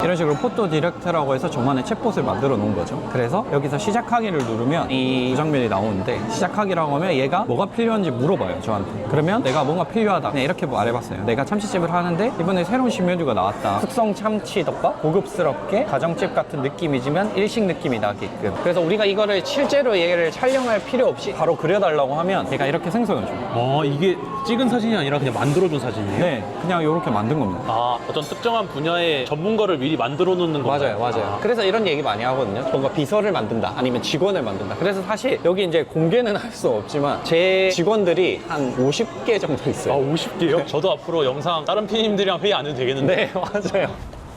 이런 식으로 포토 디렉트라고 해서 저만의 챗봇을 만들어 놓은 거죠. 그래서 여기서 시작하기를 누르면 이 장면이 나오는데, 시작하기라고 하면 얘가 뭐가 필요한지 물어봐요, 저한테. 그러면 내가 뭔가 필요하다, 그냥 이렇게 말해봤어요. 내가 참치집을 하는데 이번에 새로운 신메뉴가 나왔다. 숙성 참치 덮밥, 고급스럽게 가정집 같은 느낌이지만 일식 느낌이 나게끔. 그래서 우리가 이거를 실제로 얘를 촬영할 필요 없이 바로 그려달라고 하면 얘가 이렇게 생성해줘요. 이게 찍은 사진이 아니라 그냥 만들어준 사진이에요? 네, 그냥 이렇게 만든 겁니다. 어떤 특정한 분야의 전문가를 미리 만들어 놓는 건가요? 맞아요. 그래서 이런 얘기 많이 하거든요. 뭔가 비서를 만든다, 아니면 직원을 만든다. 그래서 사실 여기 이제 공개는 할 수 없지만 제 직원들이 한 50개 정도 있어요. 50개요? 저도 앞으로 영상 다른 PD님들이랑 회의 안 해도 되겠는데? 네, 맞아요.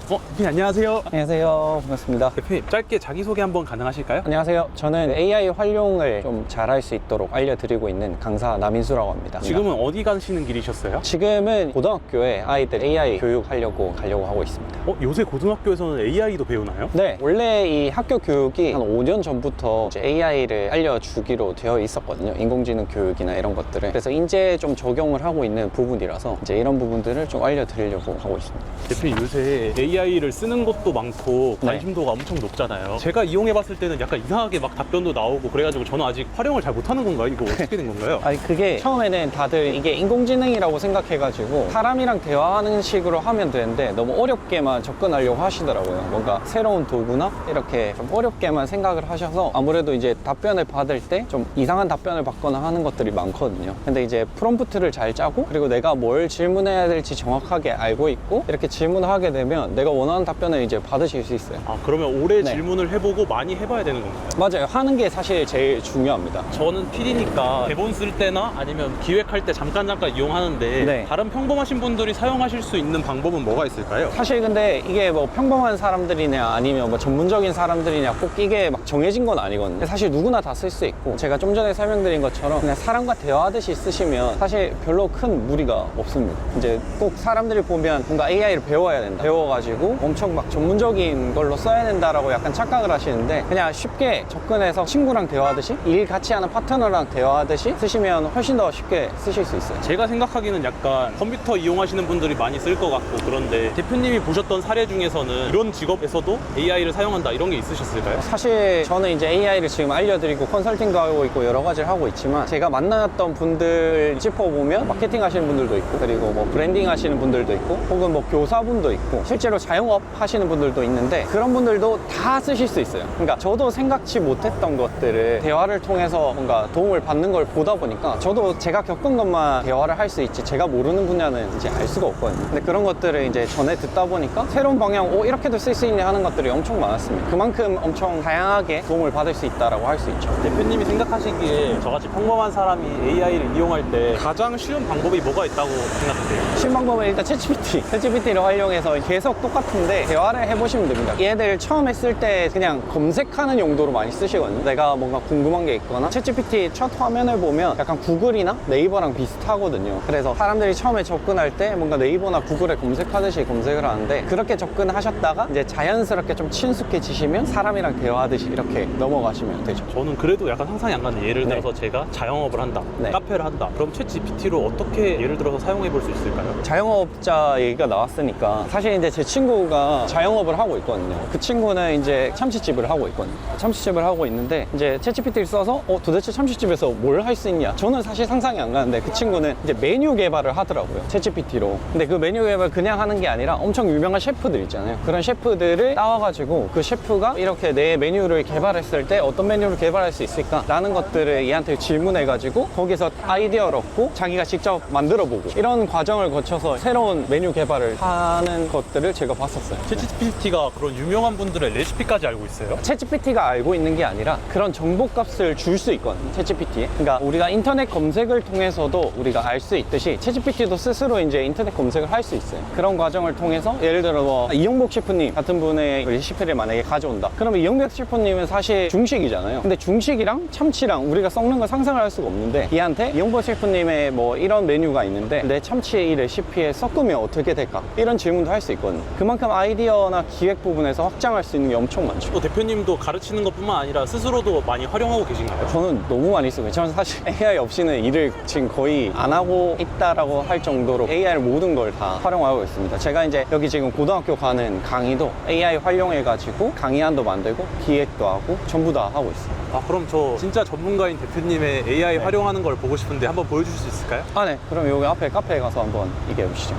대표님 안녕하세요. 안녕하세요. 반갑습니다. 대표님 짧게 자기소개 한번 가능하실까요? 안녕하세요. 저는 AI 활용을 좀 잘할 수 있도록 알려드리고 있는 강사 남인수라고 합니다. 지금은 어디 가시는 길이셨어요? 지금은 고등학교에 아이들 AI 교육하려고 가려고 하고 있습니다. 요새 고등학교에서는 AI도 배우나요? 네, 원래 이 학교 교육이 한 5년 전부터 이제 AI를 알려주기로 되어 있었거든요. 인공지능 교육이나 이런 것들을. 그래서 이제 좀 적용을 하고 있는 부분이라서 이제 이런 부분들을 좀 알려드리려고 하고 있습니다. 대표님 요새 AI를 쓰는 것도 많고 관심도가 엄청 높잖아요. 제가 이용해봤을 때는 약간 이상하게 막 답변도 나오고 그래가지고 저는 아직 활용을 잘 못하는 건가요? 이거 어떻게 된 건가요? 아니, 그게 처음에는 다들 이게 인공지능이라고 생각해가지고 사람이랑 대화하는 식으로 하면 되는데 너무 어렵게만 접근하려고 하시더라고요. 뭔가 새로운 도구나 이렇게 좀 어렵게만 생각을 하셔서 아무래도 이제 답변을 받을 때 좀 이상한 답변을 받거나 하는 것들이 많거든요. 근데 이제 프롬프트를 잘 짜고, 그리고 내가 뭘 질문해야 될지 정확하게 알고 있고, 이렇게 질문을 하게 되면 내가 원하는 답변을 이제 받으실 수 있어요. 그러면 오래 네. 질문을 해보고 많이 해봐야 되는 건가요? 맞아요. 하는 게 사실 제일 중요합니다. 저는 PD니까 대본 쓸 때나 아니면 기획할 때 잠깐 이용하는데 네. 다른 평범하신 분들이 사용하실 수 있는 방법은 뭐가 있을까요? 사실 근데 이게 뭐 평범한 사람들이냐 아니면 뭐 전문적인 사람들이냐 꼭 이게 막 정해진 건 아니거든요. 사실 누구나 다 쓸 수 있고, 제가 좀 전에 설명드린 것처럼 그냥 사람과 대화하듯이 쓰시면 사실 별로 큰 무리가 없습니다. 이제 꼭 사람들이 보면 뭔가 AI를 배워야 된다, 배워가지고 엄청 막 전문적인 걸로 써야 된다라고 약간 착각을 하시는데, 그냥 쉽게 접근해서 친구랑 대화하듯이, 일 같이 하는 파트너랑 대화하듯이 쓰시면 훨씬 더 쉽게 쓰실 수 있어요. 제가 생각하기는 약간 컴퓨터 이용하시는 분들이 많이 쓸 것 같고, 그런데 대표님이 보셨던 사례 중에서는 이런 직업에서도 AI를 사용한다 이런 게 있으셨을까요? 사실 저는 이제 AI를 지금 알려드리고 컨설팅도 하고 있고 여러 가지를 하고 있지만, 제가 만났던 분들 짚어보면 마케팅 하시는 분들도 있고, 그리고 뭐 브랜딩 하시는 분들도 있고, 혹은 뭐 교사분도 있고, 실제로 자영업 하시는 분들도 있는데 그런 분들도 다 쓰실 수 있어요. 그러니까 저도 생각지 못했던 것들을 대화를 통해서 뭔가 도움을 받는 걸 보다 보니까, 저도 제가 겪은 것만 대화를 할 수 있지 제가 모르는 분야는 이제 알 수가 없거든요. 근데 그런 것들을 이제 전에 듣다 보니까 새로운 방향, 이렇게도 쓸 수 있네 하는 것들이 엄청 많았습니다. 그만큼 엄청 다양하게 도움을 받을 수 있다라고 할 수 있죠. 대표님이 생각하시기에 저같이 평범한 사람이 AI를 이용할 때 가장 쉬운 방법이 뭐가 있다고 생각하세요? 쉬운 방법은 일단 챗GPT를 활용해서 계속 똑같은데 대화를 해보시면 됩니다. 얘들 처음에 쓸 때 그냥 검색하는 용도로 많이 쓰시거든요. 내가 뭔가 궁금한 게 있거나. 챗GPT 첫 화면을 보면 약간 구글이나 네이버랑 비슷하거든요. 그래서 사람들이 처음에 접근할 때 뭔가 네이버나 구글에 검색하듯이 검색을 하는데, 그렇게 접근하셨다가 이제 자연스럽게 좀 친숙해지시면 사람이랑 대화하듯이 이렇게 넘어가시면 되죠. 저는 그래도 약간 상상이 안 가는데, 예를 네. 들어서 제가 자영업을 한다, 네. 카페를 한다, 그럼 챗GPT로 어떻게 예를 들어서 사용해 볼 수 있을까요? 자영업자 얘기가 나왔으니까, 사실 이제 제 친구가 자영업을 하고 있거든요. 그 친구는 이제 참치집을 하고 있거든요. 참치집을 하고 있는데 이제 챗GPT를 써서 도대체 참치집에서 뭘 할 수 있냐, 저는 사실 상상이 안 가는데 그 친구는 이제 메뉴 개발을 하더라고요, 챗GPT로. 근데 그 메뉴 개발 그냥 하는 게 아니라 엄청 유명한 셰프들 있잖아요. 그런 셰프들을 따와가지고 그 셰프가 이렇게 내 메뉴를 개발했을 때 어떤 메뉴를 개발할 수 있을까 라는 것들을 얘한테 질문해가지고 거기서 아이디어를 얻고 자기가 직접 만들어보고, 이런 과정을 거쳐서 새로운 메뉴 개발을 하는 것들을 제가 봤었어요. 챗GPT가 그런 유명한 분들의 레시피까지 알고 있어요? 챗GPT가 알고 있는 게 아니라 그런 정보값을 줄 수 있거든요, 챗GPT에. 그러니까 우리가 인터넷 검색을 통해서도 우리가 알 수 있듯이 챗GPT도 스스로 이제 인터넷 검색을 할 수 있어요. 그런 과정을 통해서 예를 들어 뭐 이용복 셰프님 같은 분의 레시피를 만약에 가져온다, 그러면 이용복 셰프님은 사실 중식이잖아요. 근데 중식이랑 참치랑 우리가 섞는 걸 상상을 할 수가 없는데, 얘한테 이용복 셰프님의 뭐 이런 메뉴가 있는데 내 참치 이 레시피에 섞으면 어떻게 될까, 이런 질문도 할 수 있거든요. 그만큼 아이디어나 기획 부분에서 확장할 수 있는 게 엄청 많죠. 또 대표님도 가르치는 것뿐만 아니라 스스로도 많이 활용하고 계신가요? 저는 너무 많이 쓰고 있어요. 저는 사실 AI 없이는 일을 지금 거의 안 하고 있다라고 할 정도로 AI를 모든 걸 다 활용하고 있습니다. 제가 이제 여기 지금 고등학교 가는 강의도 AI 활용해가지고 강의안도 만들고 기획도 하고 전부 다 하고 있어요. 아, 그럼 저 진짜 전문가인 대표님의 AI 활용하는 걸 보고 싶은데 한번 보여주실 수 있을까요? 아, 네. 그럼 여기 앞에 카페에 가서 한번 얘기해 보시죠.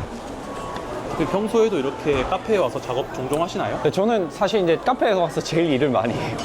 평소에도 이렇게 카페에 와서 작업 종종 하시나요? 네, 저는 사실 이제 카페에서 와서 제일 일을 많이 해요.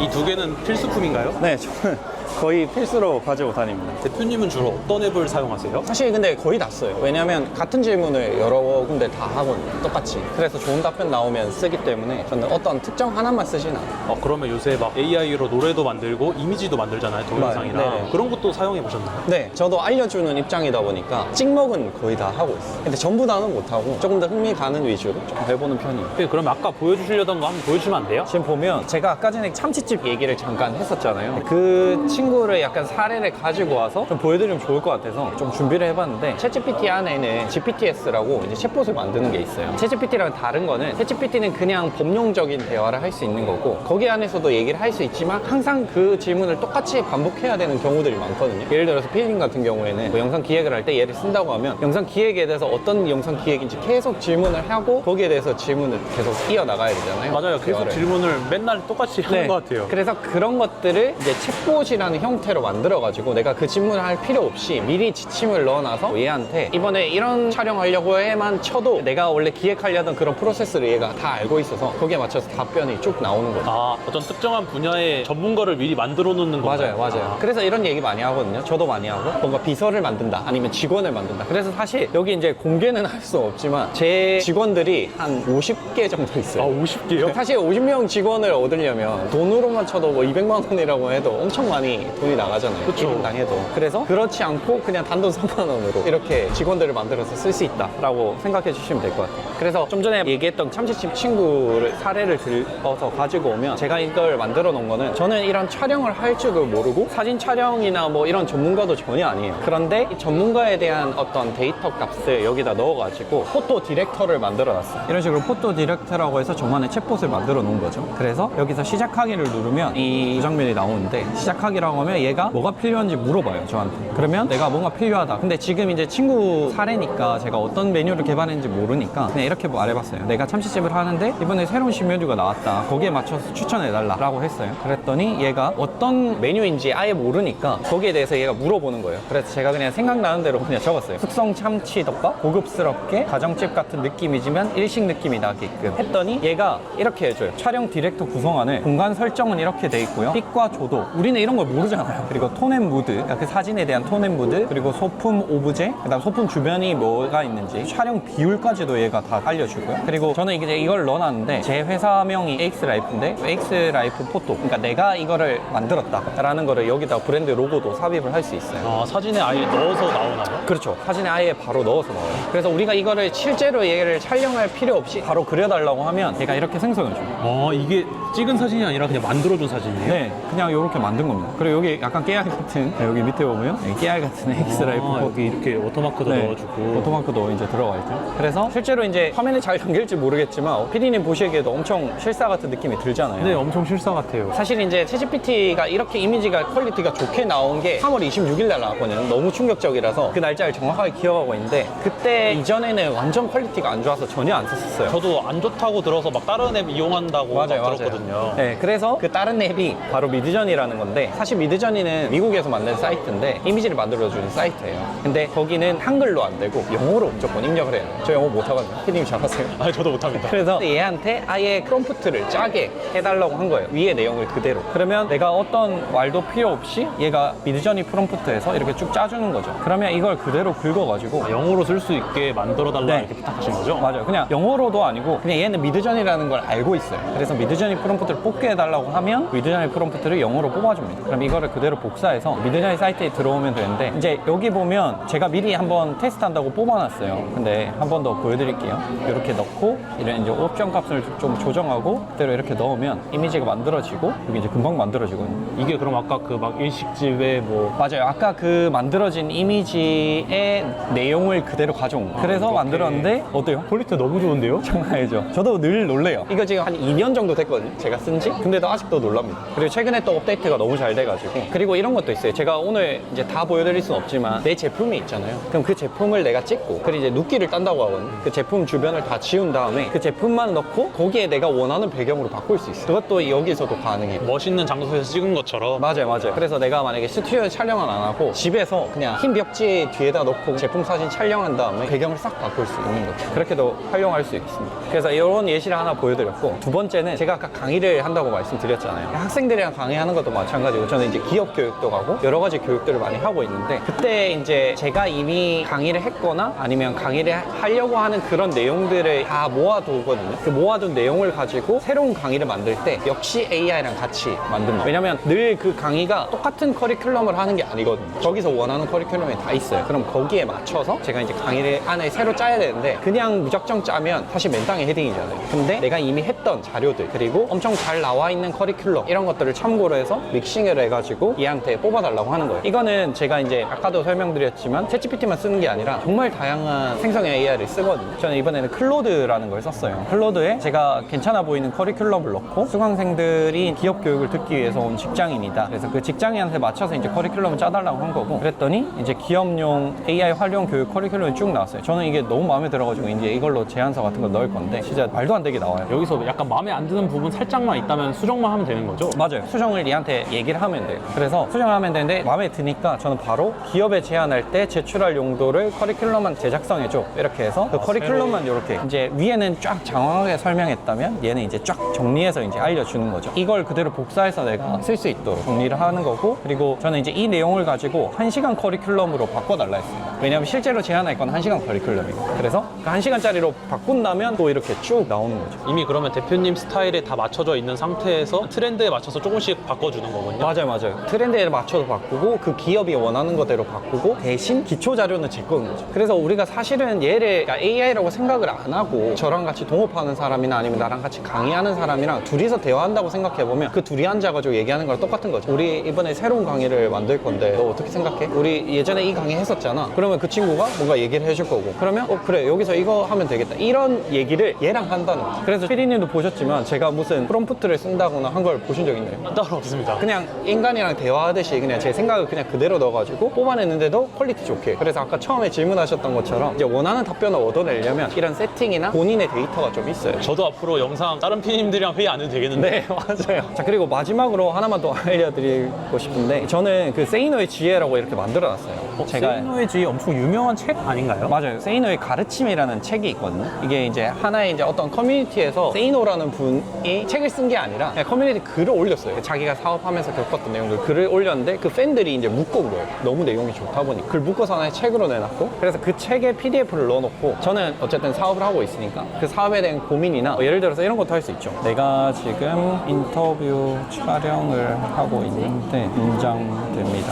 이 두 개는 필수품인가요? 네, 저는 거의 필수로 가지고 다닙니다. 대표님은 주로 어떤 앱을 사용하세요? 사실 근데 거의 다 써요. 왜냐면 같은 질문을 여러 군데 다 하거든요. 똑같이. 그래서 좋은 답변 나오면 쓰기 때문에 저는 어떤 특정 하나만 쓰진 않아요. 그러면 요새 막 AI로 노래도 만들고 이미지도 만들잖아요, 동영상이랑. 네네. 그런 것도 사용해 보셨나요? 네, 저도 알려주는 입장이다 보니까 찍먹은 거의 다 하고 있어요. 근데 전부 다는 못하고 조금 더 흥미 가는 위주로 좀 해보는 편이에요. 그러면 아까 보여주시려던 거 한번 보여주시면 안 돼요? 지금 보면 제가 아까 전에 참치집 얘기를 잠깐 했었잖아요. 그 친구를 약간 사례를 가지고 와서 좀 보여드리면 좋을 것 같아서 좀 준비를 해봤는데 챗GPT 안에는 GPTS라고 이제 챗봇을 만드는 게 있어요. 챗GPT랑 다른 거는 챗GPT는 그냥 범용적인 대화를 할 수 있는 거고 거기 안에서도 얘기를 할 수 있지만 항상 그 질문을 똑같이 반복해야 되는 경우들이 많거든요. 예를 들어서 피디님 같은 경우에는 뭐 영상 기획을 할 때 얘를 쓴다고 하면 영상 기획에 대해서 어떤 영상 기획인지 계속 질문을 하고 거기에 대해서 질문을 계속 이어나가야 되잖아요. 맞아요. 계속 대화를. 질문을 맨날 똑같이 하는 것 같아요. 그래서 그런 것들을 이제 챗봇이라는 형태로 만들어가지고 내가 그 질문을 할 필요 없이 미리 지침을 넣어놔서 얘한테 이번에 이런 촬영하려고 해만 쳐도 내가 원래 기획하려던 그런 프로세스를 얘가 다 알고 있어서 거기에 맞춰서 답변이 쭉 나오는 거죠. 아, 어떤 특정한 분야의 전문가를 미리 만들어 놓는 건가요? 맞아요. 그래서 이런 얘기 많이 하거든요. 저도 많이 하고 뭔가 비서를 만든다 아니면 직원을 만든다. 그래서 사실 여기 이제 공개는 할 수 없지만 제 직원들이 한 50개 정도 있어요. 50개요? 사실 50명 직원을 얻으려면 돈으로만 쳐도 뭐 200만 원이라고 해도 엄청 많이 돈이 나가잖아요. 그쵸. 1인당 해도. 그래서 그렇지 않고 그냥 단돈 3만 원으로 이렇게 직원들을 만들어서 쓸 수 있다라고 생각해 주시면 될 것 같아요. 그래서 좀 전에 얘기했던 참치집 친구를 사례를 들어서 가지고 오면 제가 이걸 만들어 놓은 거는 저는 이런 촬영을 할 줄을 모르고 사진 촬영이나 뭐 이런 전문가도 전혀 아니에요. 그런데 이 전문가에 대한 어떤 데이터 값을 여기다 넣어가지고 포토 디렉터를 만들어 놨어요. 이런 식으로 포토 디렉터라고 해서 저만의 챗봇을 만들어 놓은 거죠. 그래서 여기서 시작하기를 누르면 이 장면이 나오는데 시작하기라고 하면 얘가 뭐가 필요한지 물어봐요, 저한테. 그러면 내가 뭔가 필요하다. 근데 지금 이제 친구 사례니까 제가 어떤 메뉴를 개발했는지 모르니까 그냥 이렇게 말해봤어요. 내가 참치집을 하는데 이번에 새로운 신메뉴가 나왔다. 거기에 맞춰서 추천해달라고 했어요. 그랬더니 얘가 어떤 메뉴인지 아예 모르니까 거기에 대해서 얘가 물어보는 거예요. 그래서 제가 그냥 생각나는 대로 그냥 적었어요. 숙성 참치덮밥 고급스럽게 가정집 같은 느낌이지만 일식 느낌이 나게끔 했더니 얘가 이렇게 해줘요. 촬영 디렉터 구성안을 공간 설정은 이렇게 돼 있고요. 빛과 조도 우리는 이런 걸 모르잖아요. 그리고 톤 앤 무드 그러니까 그 사진에 대한 톤 앤 무드 그리고 소품 오브제 그다음 소품 주변이 뭐가 있는지 촬영 비율까지도 얘가 다 알려주고요. 그리고 저는 이제 이걸 넣어놨는데 제 회사명이 AX라이프인데 AX라이프 포토 그러니까 내가 이거를 만들었다라는 거를 여기다 브랜드 로고도 삽입을 할 수 있어요. 아, 사진에 아예 넣어서 나오나요? 그렇죠. 사진에 아예 바로 넣어서 나와요. 그래서 우리가 이거를 실제로 얘를 촬영할 필요 없이 바로 그려달라고 하면 얘가 이렇게 생성해줘요. 이게 찍은 사진이 아니라 그냥 만들어준 사진이에요? 네, 그냥 이렇게 만든 겁니다. 그리고 여기 약간 깨알 같은 여기 밑에 보면 깨알 같은 엑스라이프 여기 이렇게 워터마크도 넣어주고. 오토마크도 이제 들어가 있죠. 그래서 실제로 이제 화면에 잘 담길지 모르겠지만 피디님 보시기에도 엄청 실사 같은 느낌이 들잖아요. 네, 엄청 실사 같아요. 사실 이제 챗GPT가 이렇게 이미지가 퀄리티가 좋게 나온 게 3월 26일 날 나왔거든요. 너무 충격적이라서 그 날짜를 정확하게 기억하고 있는데 그때 이전에는 완전 퀄리티가 안 좋아서 전혀 안 썼었어요. 저도 안 좋다고 들어서 막 다른 앱 이용한다고 막 들었거든요. 네, 그래서 그 다른 앱이 바로 미드저니라는 건데 사실 미드저니는 미국에서 만든 사이트인데 이미지를 만들어주는 사이트예요. 근데 거기는 한글로 안 되고 영어로 무조건 입력을 해요. 저 영어 못하거든요. 피디님 잘하세요? 아니, 저도 못합니다. 그래서 얘한테 아예 프롬프트를 짜게 해달라고 한 거예요. 위에 내용을 그대로. 그러면 내가 어떤 말도 필요 없이 얘가 미드저니 프롬프트에서 이렇게 쭉 짜주는 거죠. 그러면 이걸 그대로 긁어가지고 영어로 쓸 수 있게 만들어달라 네. 이렇게 부탁하신 거죠? 맞아요. 그냥 영어로도 아니고 그냥 얘는 미드저니라는 걸 알고 있어요. 그래서 미드저니 프롬프트를 뽑게 해달라고 하면 미드저니 프롬프트를 영어로 뽑아줍니다. 그럼 이거를 그대로 복사해서 미드저니 사이트에 들어오면 되는데 이제 여기 보면 제가 미리 한번 테스트한다고 뽑아놨어요. 근데 한 번 더 보여드릴게요. 이렇게 넣고 이런 이제 옵션 값을 좀 조정하고 그대로 이렇게 넣으면 이미지가 만들어지고 여기 이제 금방 만들어지거든요. 이게 그럼 아까 그 막 일식집에 뭐 맞아요. 아까 그 만들어진 이미지의 내용을 그대로 가져온 거예요. 그래서 이렇게. 만들었는데 어때요? 퀄리티 너무 좋은데요? 장난 아니죠. 저도 늘 놀래요. 이거 지금 한 2년 정도 됐거든요. 제가 쓴지. 근데도 아직도 놀랍니다. 그리고 최근에 또 업데이트가 너무 잘 돼가지고. 그리고 이런 것도 있어요. 제가 오늘 이제 다 보여드릴 수는 없지만 내 제품이 있잖아요. 그럼 그 제품을 내가 찍고 그리고 이제 눕기를 딴다고 하거든요. 그 제품 주변을 다 지운 다음에 그 제품만 넣고 거기에 내가 원하는 배경으로 바꿀 수 있어요. 그것도 여기서도 가능해요. 멋있는 장소에서 찍은 것처럼. 맞아요, 맞아요. 그래서 내가 만약에 스튜디오에 촬영을 안 하고 집에서 그냥 흰 벽지 뒤에다 놓고 제품 사진 촬영한 다음에 배경을 싹 바꿀 수 있는 거죠. 그렇게도 활용할 수 있습니다. 그래서 이런 예시를 하나 보여드렸고 두 번째는 제가 아까 강의를 한다고 말씀드렸잖아요. 학생들이랑 강의하는 것도 마찬가지고 저는 이제 기업 교육도 가고 여러 가지 교육들을 많이 하고 있는데 그때 이제 제가 이미 강의를 했거나 아니면 강의를 하려고 하는 그런 내용들을 다 모아두거든요. 그 모아둔 내용을 가지고 새로운 강의를 만들 때 역시 AI랑 같이 만듭니다. 왜냐면 늘 그 강의가 똑같은 커리큘럼을 하는 게 아니거든요. 거기서 원하는 커리큘럼이 다 있어요. 그럼 거기에 맞춰서 제가 이제 강의를 안에 새로 짜야 되는데 그냥 무작정 짜면 사실 맨땅에 헤딩이잖아요. 근데 내가 이미 했던 자료들 그리고 엄청 잘 나와 있는 커리큘럼 이런 것들을 참고로 해서 믹싱을 해가지고 얘한테 뽑아달라고 하는 거예요. 이거는 제가 이제 아까도 설명드렸지만 챗GPT만 쓰는 게 아니라 정말 다양한 생성형 AI를 쓰거든요. 저는 이번에는 클로드라는 걸 썼어요. 클로드에 제가 괜찮아 보이는 커리큘럼을 넣고 수강생들이 기업 교육을 듣기 위해서 온 직장인이다. 그래서 그 직장인한테 맞춰서 이제 커리큘럼을 짜달라고 한 거고 그랬더니 이제 기업용 AI 활용 교육 커리큘럼이 쭉 나왔어요. 저는 이게 너무 마음에 들어가지고 이제 이걸로 제안서 같은 걸 넣을 건데 진짜 말도 안 되게 나와요. 여기서 약간 마음에 안 드는 부분 살짝만 있다면 수정만 하면 되는 거죠? 맞아요. 수정을 얘한테 얘기를 하면 돼요. 그래서 수정을 하면 되는데 마음에 드니까 저는 바로 기업에 제안할 때 제출할 용도를 커리큘럼만 제작성해줘 이렇게 해서 그 커리큘럼만 이렇게 이제 위에는 쫙 장황하게 설명했다면 얘는 이제 쫙 정리해서 이제 알려주는 거죠. 이걸 그대로 복사해서 내가 쓸 수 있도록 정리를 하는 거고 그리고 저는 이제 이 내용을 가지고 1시간 커리큘럼으로 바꿔달라 했어요. 왜냐면 실제로 제안할 건 1시간 커리큘럼이고 그래서 그 1시간짜리로 바꾼다면 또 이렇게 쭉 나오는 거죠. 이미 그러면 대표님 스타일에 다 맞춰져 있는 상태에서 트렌드에 맞춰서 조금씩 바꿔주는 거군요. 맞아요, 맞아요. 트렌드에 맞춰서 바꾸고 그 기업이 원하는 거대로 바꾸고 대신 기초 자료는 제 거는 거죠. 그래서 우리가 사실은 얘를 AI라고 생각을 안 하고 저랑 같이 동업하는 사람이나 아니면 나랑 같이 강의하는 사람이랑 둘이서 대화한다고 생각해보면 그 둘이 앉아가지고 얘기하는 거랑 똑같은 거죠. 우리 이번에 새로운 강의를 만들 건데 너 어떻게 생각해? 우리 예전에 이 강의 했었잖아. 그러면 그 친구가 뭔가 얘기를 해줄 거고 그러면 그래 여기서 이거 하면 되겠다. 이런 얘기를 얘랑 한다는 거죠. 그래서 피디님도 보셨지만 제가 무슨 프롬프트를 쓴다거나 한 걸 보신 적 있나요? 따로 없습니다. 그냥 인간이랑 대화하듯이 그냥 제 생각을 그냥 그대로 넣어가지고 뽑아냈는데도 퀄리티 좋게. 그래서 아까 처음에 질문하셨던 것처럼 이제 원하는 답변을 얻어내려면 이런 세팅이나 본인의 데이터가 좀 있어요. 저도 앞으로 영상 다른 PD님들이랑 회의 안 해도 되겠는데. 네, 맞아요. 자, 그리고 마지막으로 하나만 더 알려드리고 싶은데 저는 그 세이노의 지혜라고 이렇게 만들어놨어요. 세이노의 지혜 엄청 유명한 책 아닌가요? 맞아요. 세이노의 가르침이라는 책이 있거든요. 이게 이제 하나의 이제 어떤 커뮤니티에서 세이노라는 분이 책을 쓴 게 아니라 그냥 커뮤니티 글을 올렸어요. 자기가 사업하면서 겪었던 내용들 글을 올렸는데 그 팬들이 이제 묶어온 거예요. 너무 내용이 좋다 보니 글 묶어서 하나의 책으로 내놨고 그래서 그 책에 PDF를 넣어놓고 저는 어쨌든 사업을 하고 있으니까 그 사업에 대한 고민이나 예를 들어서 이런 것도 할 수 있죠. 내가 지금 인터뷰 촬영을 하고 있는데 긴장됩니다.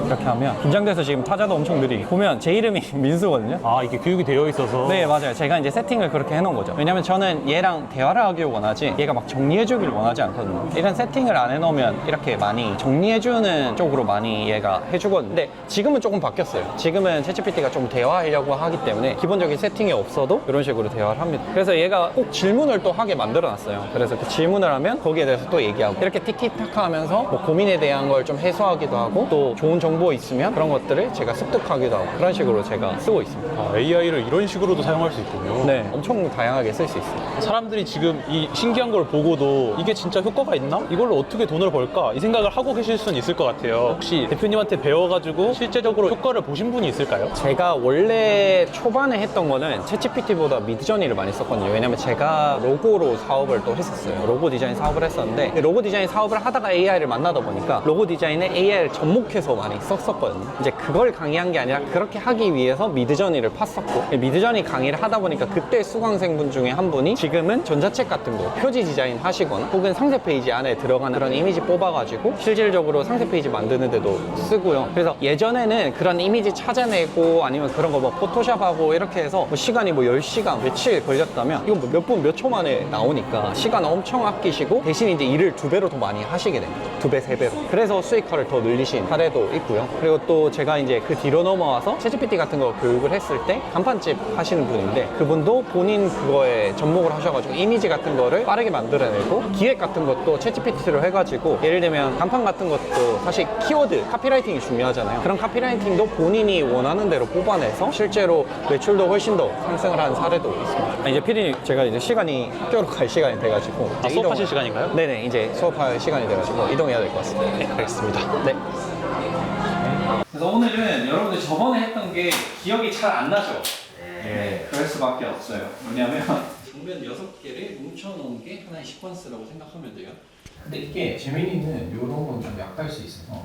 이렇게 하면 긴장돼서 지금 타자도 엄청 느리게 보면 제 이름이 민수거든요. 아, 이게 교육이 되어 있어서. 네, 맞아요. 제가 이제 세팅을 그렇게 해놓은 거죠. 왜냐면 저는 얘랑 대화를 하길 원하지 얘가 막 정리해주길 원하지 않거든요. 이런 세팅을 안 해놓으면 이렇게 많이 정리해주는 쪽으로 많이 얘가 해주거든요. 근데 지금은 조금 바뀌었어요. 지금은 챗GPT가 좀 대화하려고 하기 때문에 기본적인 세팅이 없어도 이런 식으로 대화를 합니다. 그래서 얘가 꼭 질문을 또 하게 만들어놨어요. 그래서 그 질문을 하면 거기에 대해서 또 얘기하고 이렇게 티키타카 하면서 뭐 고민에 대한 걸 좀 해소하기도 하고 또 좋은 정보 있으면 그런 것들을 제가 습득하기도 하고 그런 식으로 제가 쓰고 있습니다. 아, AI를 이런 식으로도 사용할 수 있군요. 네, 엄청 다양하게 쓸 수 있어요. 사람들이 지금 이 신기한 걸 보고도 이게 진짜 효과가 있나? 이걸로 어떻게 돈을 벌까? 이 생각을 하고 계실 수는 있을 것 같아요. 혹시 대표님한테 배워가지고 실제적으로 효과를 보신 분이 있을까요? 제가 원래 초반에 했던 거는 챗GPT보다 미드저니를 많이 썼거든요. 왜냐면 제가 로고로 사업을 또 했었어요. 로고 디자인 사업을 했었는데 로고 디자인 사업을 하다가 AI를 만나다 보니까 로고 디자인에 AI를 접목 주목해서 많이 썼었거든요. 이제 그걸 강의한 게 아니라 그렇게 하기 위해서 미드저니를 팠었고, 미드저니 강의를 하다 보니까 그때 수강생분 중에 한 분이 지금은 전자책 같은 거 표지 디자인 하시거나 혹은 상세 페이지 안에 들어가는 그런 이미지 뽑아가지고 실질적으로 상세 페이지 만드는데도 쓰고요. 그래서 예전에는 그런 이미지 찾아내고 아니면 그런 거 뭐 포토샵하고 이렇게 해서 뭐 시간이 뭐 10시간 며칠 걸렸다면 이건 뭐 몇 분 몇 초 만에 나오니까 시간 엄청 아끼시고 대신 이제 일을 2배로 더 많이 하시게 됩니다. 2배, 3배로. 그래서 수익화를 더 늘리신 사례도 있고요. 그리고 또 제가 이제 그 뒤로 넘어와서 챗GPT 같은 거 교육을 했을 때 간판집 하시는 분인데 그분도 본인 그거에 접목을 하셔가지고 이미지 같은 거를 빠르게 만들어내고 기획 같은 것도 챗GPT로 해가지고 예를 들면 간판 같은 것도 사실 키워드, 카피라이팅이 중요하잖아요. 그런 카피라이팅도 본인이 원하는 대로 뽑아내서 실제로 매출도 훨씬 더 상승을 한 사례도 있습니다. 이제 피디님 제가 이제 시간이 학교로 갈 시간이 돼가지고 수업하실 시간인가요? 네네, 이제 수업할 시간이 돼가지고 이동해야 될 것 같습니다. 네, 알겠습니다. 네. 그래서 오늘은 여러분들 저번에 했던 게 기억이 잘 안 나죠? 네. 그럴 수밖에 없어요. 왜냐면 정면 6개를 뭉쳐놓은 게 하나의 시퀀스라고 생각하면 돼요. 근데 이게 재민이는 이런 건 좀 약할 수 있어서.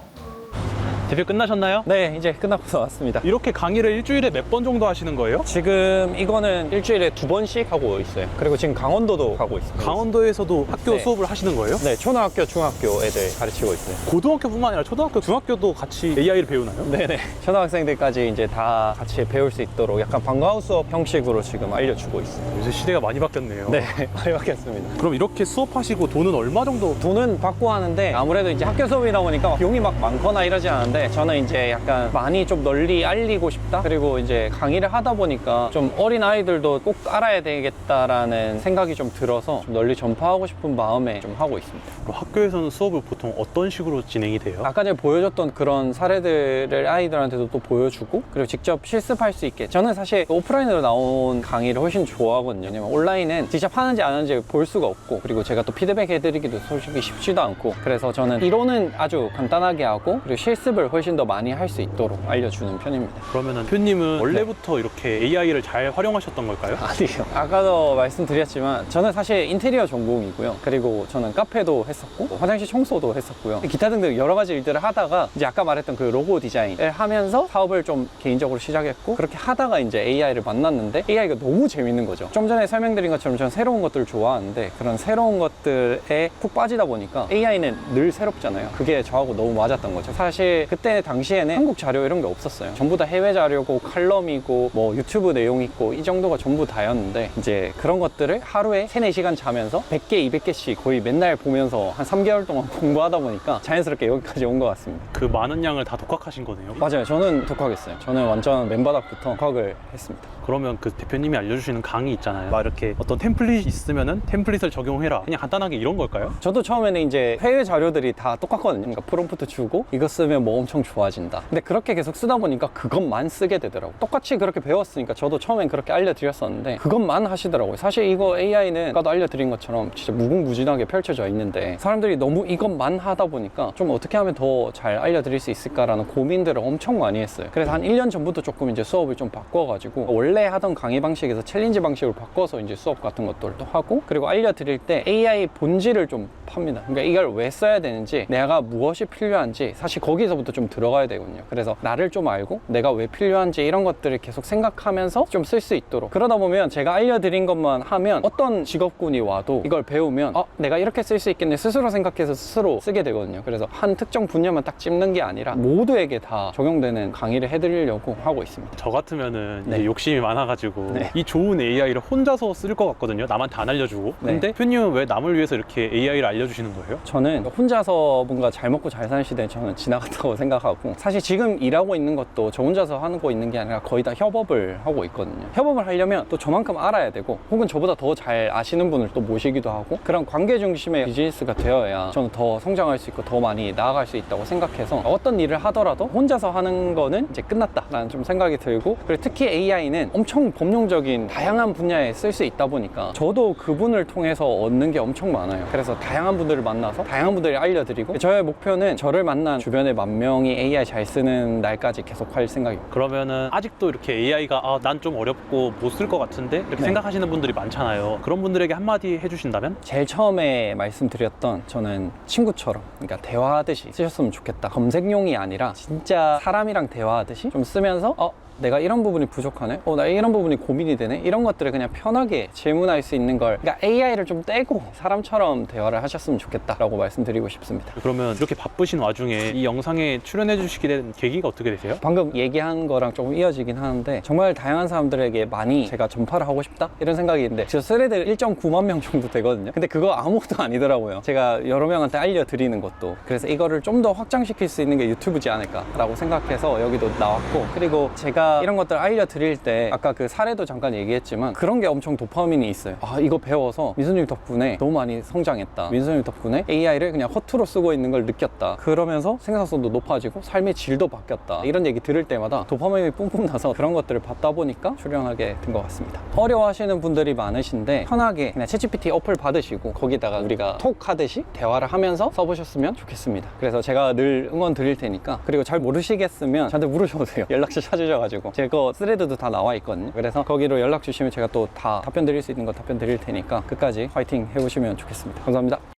대표 끝나셨나요? 네, 이제 끝나고 왔습니다. 이렇게 강의를 일주일에 몇 번 정도 하시는 거예요? 지금 이거는 일주일에 2번씩 하고 있어요. 그리고 지금 강원도도 가고 있어요. 강원도에서도 학교 네. 수업을 하시는 거예요? 네, 초등학교, 중학교 애들 가르치고 있어요. 고등학교뿐만 아니라 초등학교, 중학교도 같이 AI를 배우나요? 네네. 초등학생들까지 이제 다 같이 배울 수 있도록 약간 방과후 수업 형식으로 지금 알려주고 있어요. 요새 시대가 많이 바뀌었네요. 네, 많이 바뀌었습니다. 그럼 이렇게 수업하시고 돈은 얼마 정도? 돈은 받고 하는데 아무래도 이제 학교 수업이다 보니까 비용이 막 많거나 이러지 않은데 저는 이제 약간 많이 좀 널리 알리고 싶다. 그리고 이제 강의를 하다 보니까 좀 어린 아이들도 꼭 알아야 되겠다라는 생각이 좀 들어서 좀 널리 전파하고 싶은 마음에 좀 하고 있습니다. 그럼 학교에서는 수업을 보통 어떤 식으로 진행이 돼요? 아까 전에 보여줬던 그런 사례들을 아이들한테도 또 보여주고 그리고 직접 실습할 수 있게 저는 사실 오프라인으로 나온 강의를 훨씬 좋아하거든요. 왜냐면 온라인은 직접 하는지 안 하는지 볼 수가 없고 그리고 제가 또 피드백 해드리기도 솔직히 쉽지도 않고 그래서 저는 이론은 아주 간단하게 하고 그리고 실습을 훨씬 더 많이 할 수 있도록 알려주는 편입니다. 그러면은 대표님은 원래부터 이렇게 AI를 잘 활용하셨던 걸까요? 아니요. 아까도 말씀드렸지만 저는 사실 인테리어 전공이고요. 그리고 저는 카페도 했었고 화장실 청소도 했었고요. 기타 등등 여러 가지 일들을 하다가 이제 아까 말했던 그 로고 디자인을 하면서 사업을 좀 개인적으로 시작했고 그렇게 하다가 이제 AI를 만났는데 AI가 너무 재밌는 거죠. 좀 전에 설명드린 것처럼 저는 새로운 것들을 좋아하는데 그런 새로운 것들에 푹 빠지다 보니까 AI는 늘 새롭잖아요. 그게 저하고 너무 맞았던 거죠. 사실 그때 당시에는 한국 자료 이런 게 없었어요. 전부 다 해외 자료고 칼럼이고 뭐 유튜브 내용 있고 이 정도가 전부 다였는데 이제 그런 것들을 하루에 3, 4시간 자면서 100개, 200개씩 거의 맨날 보면서 한 3개월 동안 공부하다 보니까 자연스럽게 여기까지 온 것 같습니다. 그 많은 양을 다 독학하신 거네요? 맞아요. 저는 독학했어요. 저는 완전 맨바닥부터 독학을 했습니다. 그러면 그 대표님이 알려주시는 강의 있잖아요. 막 이렇게 어떤 템플릿이 있으면은 템플릿을 적용해라. 그냥 간단하게 이런 걸까요? 저도 처음에는 이제 해외 자료들이 다 똑같거든요. 그러니까 프롬프트 주고 이거 쓰면 뭐 엄청 좋아진다. 근데 그렇게 계속 쓰다 보니까 그것만 쓰게 되더라고요. 똑같이 그렇게 배웠으니까 저도 처음엔 그렇게 알려드렸었는데 그것만 하시더라고요. 사실 이거 AI는 아까도 알려드린 것처럼 진짜 무궁무진하게 펼쳐져 있는데 사람들이 너무 이것만 하다 보니까 좀 어떻게 하면 더 잘 알려드릴 수 있을까라는 고민들을 엄청 많이 했어요. 그래서 한 1년 전부터 조금 이제 수업을 좀 바꿔가지고 원래 하던 강의 방식에서 챌린지 방식으로 바꿔서 이제 수업 같은 것들도 하고 그리고 알려드릴 때 AI 본질을 좀 팝니다. 그러니까 이걸 왜 써야 되는지 내가 무엇이 필요한지 사실 거기서부터 좀 들어가야 되거든요. 그래서 나를 좀 알고 내가 왜 필요한지 이런 것들을 계속 생각하면서 좀 쓸 수 있도록 그러다 보면 제가 알려드린 것만 하면 어떤 직업군이 와도 이걸 배우면 내가 이렇게 쓸 수 있겠네 스스로 생각해서 스스로 쓰게 되거든요. 그래서 한 특정 분야만 딱 찝는 게 아니라 모두에게 다 적용되는 강의를 해드리려고 하고 있습니다. 저 같으면은 네. 이제 욕심이 많아가지고 네. 이 좋은 AI를 혼자서 쓸 것 같거든요. 남한테 안 알려주고. 네. 근데 대표님은 왜 남을 위해서 이렇게 AI를 알려주시는 거예요? 저는 혼자서 뭔가 잘 먹고 잘 사는 시대에 저는 지나갔다고 생각하고 사실 지금 일하고 있는 것도 저 혼자서 하고 있는 게 아니라 거의 다 협업을 하고 있거든요. 협업을 하려면 또 저만큼 알아야 되고 혹은 저보다 더 잘 아시는 분을 또 모시기도 하고 그런 관계 중심의 비즈니스가 되어야 저는 더 성장할 수 있고 더 많이 나아갈 수 있다고 생각해서 어떤 일을 하더라도 혼자서 하는 거는 이제 끝났다라는 좀 생각이 들고 그리고 특히 AI는 엄청 범용적인 다양한 분야에 쓸 수 있다 보니까 저도 그분을 통해서 얻는 게 엄청 많아요. 그래서 다양한 분들을 만나서 다양한 분들이 알려드리고 저의 목표는 저를 만난 주변의 10,000명 분명히 AI 잘 쓰는 날까지 계속 할 생각입니다. 그러면은 아직도 이렇게 AI가 난 좀 어렵고 못 쓸 것 같은데 이렇게 네. 생각하시는 분들이 많잖아요. 그런 분들에게 한마디 해주신다면? 제일 처음에 말씀드렸던 저는 친구처럼, 그러니까 대화하듯이 쓰셨으면 좋겠다. 검색용이 아니라 진짜 사람이랑 대화하듯이 좀 쓰면서 내가 이런 부분이 부족하네? 나 이런 부분이 고민이 되네? 이런 것들을 그냥 편하게 질문할 수 있는 걸, 그러니까 AI를 좀 떼고 사람처럼 대화를 하셨으면 좋겠다라고 말씀드리고 싶습니다. 그러면 이렇게 바쁘신 와중에 이 영상에 출연해 주시게 된 계기가 어떻게 되세요? 방금 얘기한 거랑 조금 이어지긴 하는데 정말 다양한 사람들에게 많이 제가 전파를 하고 싶다? 이런 생각이 있는데 저 스레드 1.9만 명 정도 되거든요. 근데 그거 아무것도 아니더라고요. 제가 여러 명한테 알려드리는 것도. 그래서 이거를 좀 더 확장시킬 수 있는 게 유튜브지 않을까라고 생각해서 여기도 나왔고, 그리고 제가 이런 것들 알려드릴 때 아까 그 사례도 잠깐 얘기했지만 그런 게 엄청 도파민이 있어요. 이거 배워서 민수님 덕분에 너무 많이 성장했다. 민수님 덕분에 AI를 그냥 허투루 쓰고 있는 걸 느꼈다. 그러면서 생산성도 높아지고 삶의 질도 바뀌었다. 이런 얘기 들을 때마다 도파민이 뿜뿜 나서 그런 것들을 받다 보니까 출연하게 된 것 같습니다. 어려워하시는 분들이 많으신데 편하게 그냥 챗GPT 어플 받으시고 거기다가 우리가 톡 하듯이 대화를 하면서 써보셨으면 좋겠습니다. 그래서 제가 늘 응원 드릴 테니까, 그리고 잘 모르시겠으면 저한테 물으셔도 돼요. 연락처 찾으셔가지고 제 거 스레드도 다 나와 있거든요. 그래서 거기로 연락 주시면 제가 또 다 답변 드릴 수 있는 거 답변 드릴 테니까 끝까지 파이팅 해보시면 좋겠습니다. 감사합니다.